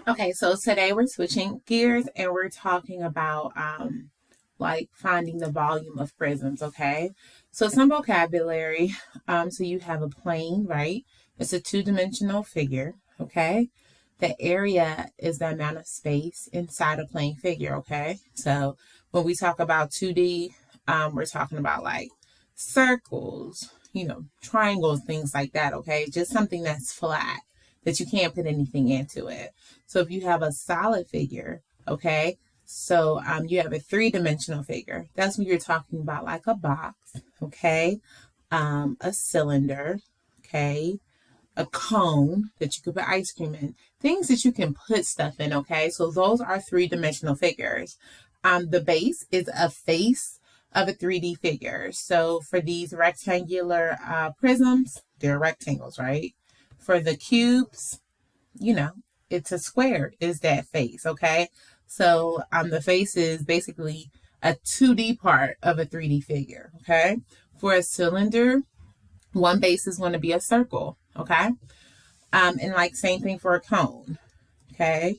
Okay, so today we're switching gears and we're talking about like finding the volume of prisms, okay? So some vocabulary. So you have a plane, right? It's a two-dimensional figure, okay? The area is the amount of space inside a plane figure, okay? So when we talk about 2D, we're talking about like circles, triangles, things like that, okay? Just something that's flat that you can't put anything into it. So if you have a solid figure, okay, so you have a three-dimensional figure. That's when you're talking about like a box, okay, a cylinder, okay, a cone that you could put ice cream in, things that you can put stuff in, okay? So those are three-dimensional figures. The base is a face of a 3D figure. So for these rectangular prisms, they're rectangles, right? For the cubes, you know, it's a square is that face, okay? So the face is basically a 2D part of a 3D figure, okay? For a cylinder, one base is going to be a circle, okay? And like same thing for a cone, okay?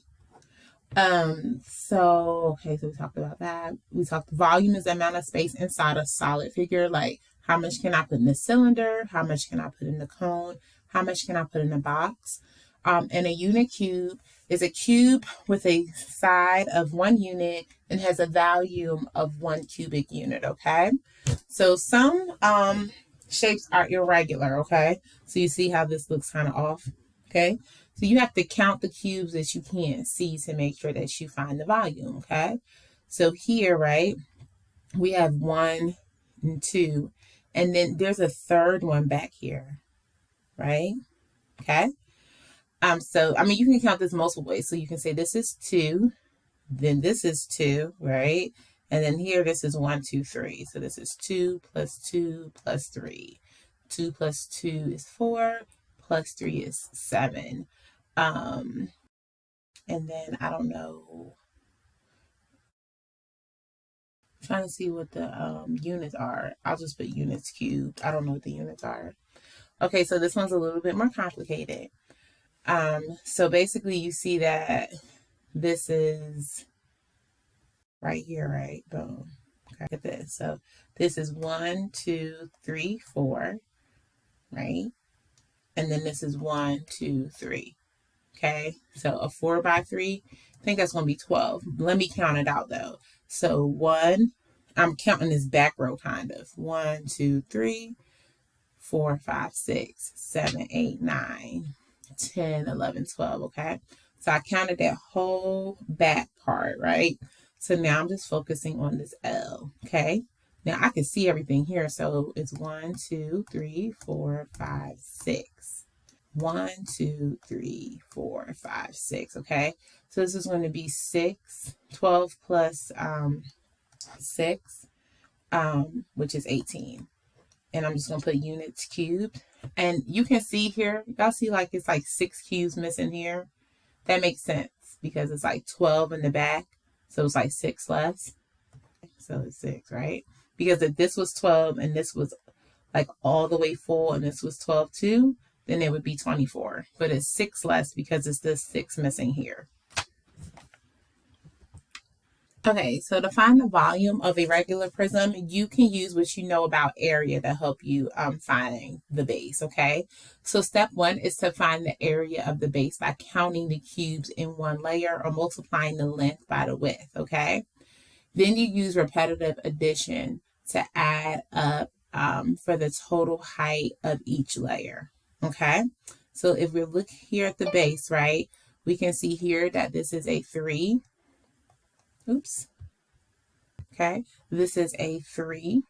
So we talked about that. We talked volume is the amount of space inside a solid figure, like how much can I put in the cylinder, how much can I put in the cone, how much can I put in the box. And a unit cube is a cube with a side of 1 unit and has a volume of 1 cubic unit, okay? So some shapes are irregular, okay? So you see how this looks kind of off, okay? So you have to count the cubes that you can't see to make sure that you find the volume, okay? So here, right, we have 1 and 2, and then there's a third one back here, right? Okay. So I mean you can count this multiple ways. So you can say this is 2, then this is 2, right? And then here this is 1, 2, 3. So this is 2 plus 2 plus 3. 2 plus 2 is 4, plus 3 is 7. And then I don't know. I'm trying to see what the units are. I'll just put units cubed. I don't know what the units are. Okay, so this one's a little bit more complicated. So basically you see that this is right here, right? Boom. Okay, look at this. So this is 1, 2, 3, 4, right? And then this is 1, 2, 3. Okay, so a 4 by 3, I think that's going to be 12. Let me count it out though. So 1, I'm counting this back row kind of. 1, 2, 3, 4, 5, 6, 7, 8, 9, 10, 11, 12. Okay, so I counted that whole back part, right? So now I'm just focusing on this L. Okay, now I can see everything here. So it's 1, 2, 3, 4, 5, 6. 1, 2, 3, 4, 5, 6. Okay, so this is going to be 6, 12 plus 6, which is 18. And I'm just going to put units cubed. And you can see here, y'all see like it's like 6 cubes missing here. That makes sense because it's like 12 in the back. So it's like 6 less. So it's 6, right? Because if this was 12 and this was like all the way full and this was 12 too, then it would be 24. But it's 6 less because it's this 6 missing here. Okay, so to find the volume of a regular prism, you can use what you know about area to help you find the base, okay? So step 1 is to find the area of the base by counting the cubes in one layer or multiplying the length by the width, okay? Then you use repetitive addition to add up for the total height of each layer, okay? So if we look here at the base, right, we can see here that this is a 3. Oops. Okay, this is a 3,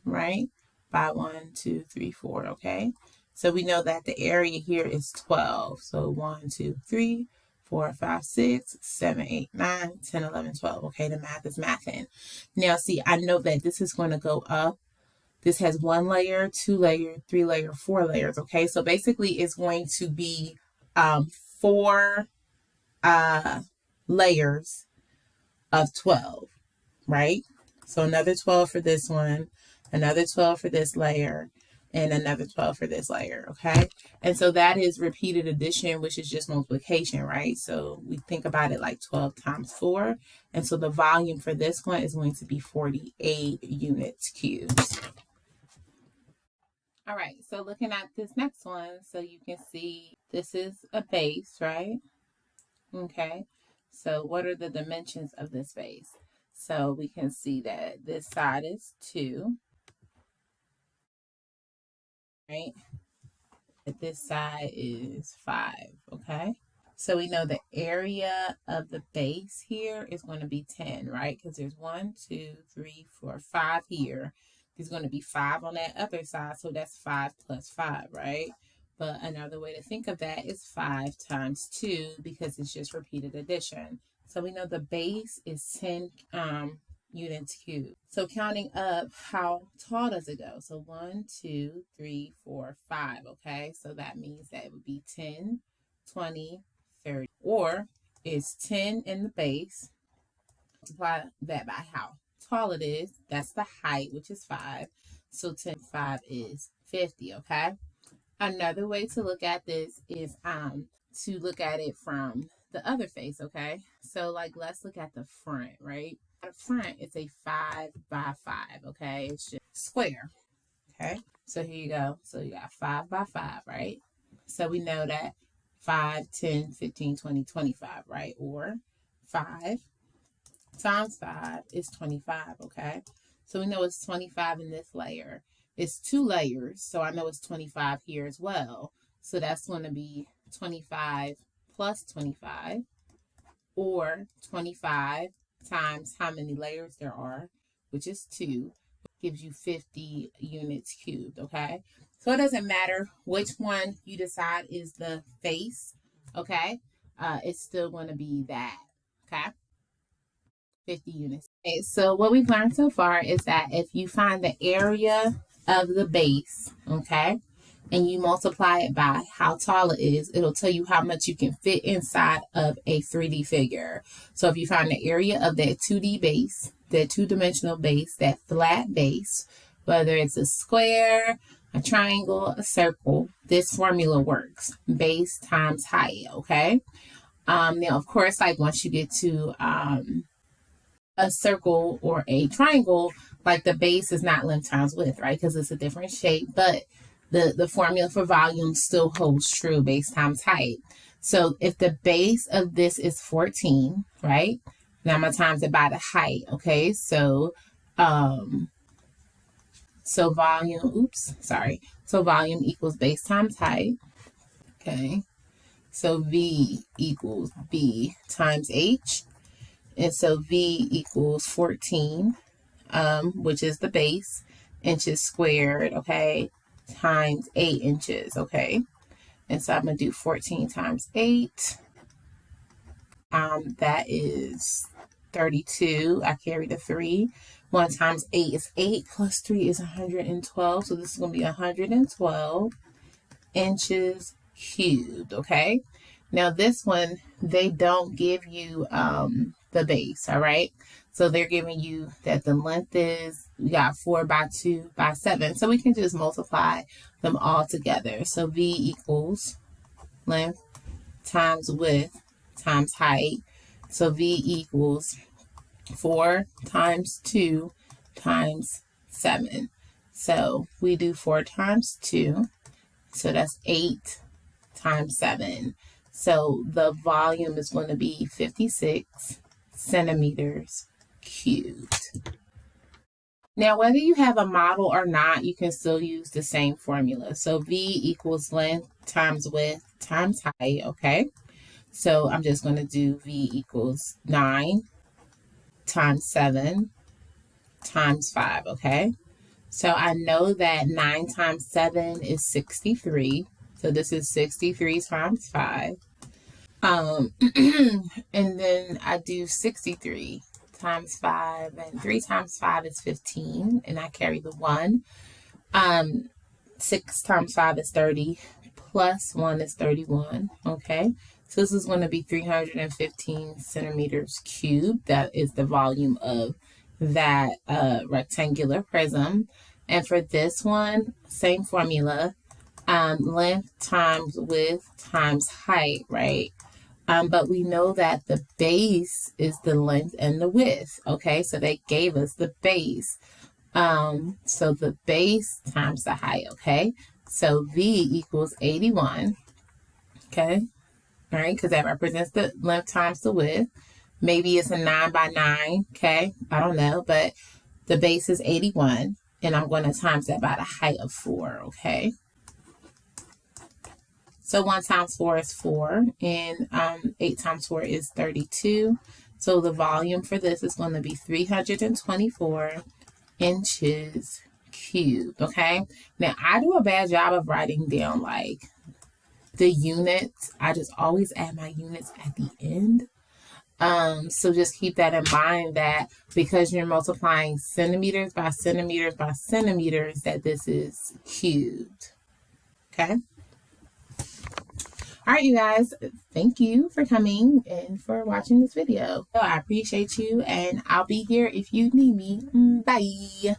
right? By 1, 2, 3, 4, okay? So we know that the area here is 12. So 1, 2, 3, 4, 5, 6, 7, 8, 9, 10, 11, 12. Okay, the math is mathing. Now, see, I know that this is going to go up. This has 1 layer, 2 layer, 3 layer, 4 layers. Okay, so basically it's going to be 4 layers of 12, right? So another 12 for this one, another 12 for this layer, and another 12 for this layer, okay? And so that is repeated addition, which is just multiplication, right? So we think about it like 12 times 4. And so the volume for this one is going to be 48 units cubed. All right, so looking at this next one, so you can see this is a base, right? Okay, so what are the dimensions of this base? So we can see that this side is 2, right? This side is 5, okay? So we know the area of the base here is going to be 10, right? Because there's 1, 2, 3, 4, 5 here. There's going to be 5 on that other side, so that's 5 plus 5, right? But another way to think of that is 5 times 2 because it's just repeated addition. So we know the base is 10 units cubed. So counting up, how tall does it go? So 1, 2, 3, 4, 5, okay? So that means that it would be 10, 20, 30. Or it's 10 in the base, multiply that by how tall it is. That's the height, which is 5. So 10, 5 is 50, okay? Another way to look at this is to look at it from the other face, okay? So like let's look at the front, right? The front is a 5 by 5, okay? It's just square, okay? So here you go. So you got 5 by 5, right? So we know that 5, 10, 15, 20, 25, right? Or 5 times 5 is 25, okay? So we know it's 25 in this layer. It's 2 layers, so I know it's 25 here as well. So that's going to be 25 plus 25, or 25 times how many layers there are, which is 2, gives you 50 units cubed, okay? So it doesn't matter which one you decide is the face, okay? It's still going to be that, okay? 50 units. Okay, so what we've learned so far is that if you find the area of the base, okay, and you multiply it by how tall it is, it'll tell you how much you can fit inside of a 3D figure. So if you find the area of that 2D base, that two-dimensional base, that flat base, whether it's a square, a triangle, a circle, this formula works. Base times height, okay? Now, of course, like once you get to a circle or a triangle, like the base is not length times width, right? Because it's a different shape, but the formula for volume still holds true, base times height. So if the base of this is 14, right? Now I'm gonna times it by the height, okay? So volume, So volume equals base times height, okay? So V equals B times H. And so V equals 14, which is the base, inches squared, okay, times 8 inches, okay? And so I'm going to do 14 times 8. That is 32. I carry the 3. 1 times 8 is 8, plus 3 is 112. So this is going to be 112 inches cubed, okay? Now this one, they don't give you the base, all right? So they're giving you that the length is, we got 4 by 2 by 7. So we can just multiply them all together. So V equals length times width times height. So V equals 4 times 2 times 7. So we do 4 times 2. So that's 8 times 7. So the volume is going to be 56 centimeters cubed. Now, whether you have a model or not, you can still use the same formula. So V equals length times width times height, okay? So I'm just going to do V equals 9 times 7 times 5, okay? So I know that 9 times 7 is 63. So this is 63 times 5. And then I do 63 times 5, and 3 times 5 is 15, and I carry the 1. 6 times 5 is 30, plus 1 is 31, okay? So this is going to be 315 centimeters cubed. That is the volume of that rectangular prism. And for this one, same formula, length times width times height, right? But we know that the base is the length and the width, okay? So they gave us the base. So the base times the height, okay? So V equals 81, okay? All right, because that represents the length times the width. Maybe it's a 9 by 9, okay? I don't know, but the base is 81, and I'm going to times that by the height of 4, okay? So 1 times 4 is 4, and 8 times 4 is 32. So the volume for this is going to be 324 inches cubed, okay? Now, I do a bad job of writing down, like, the units. I just always add my units at the end. So just keep that in mind, that because you're multiplying centimeters by centimeters by centimeters, that this is cubed, okay? All right, you guys, thank you for coming and for watching this video. I appreciate you, and I'll be here if you need me. Bye.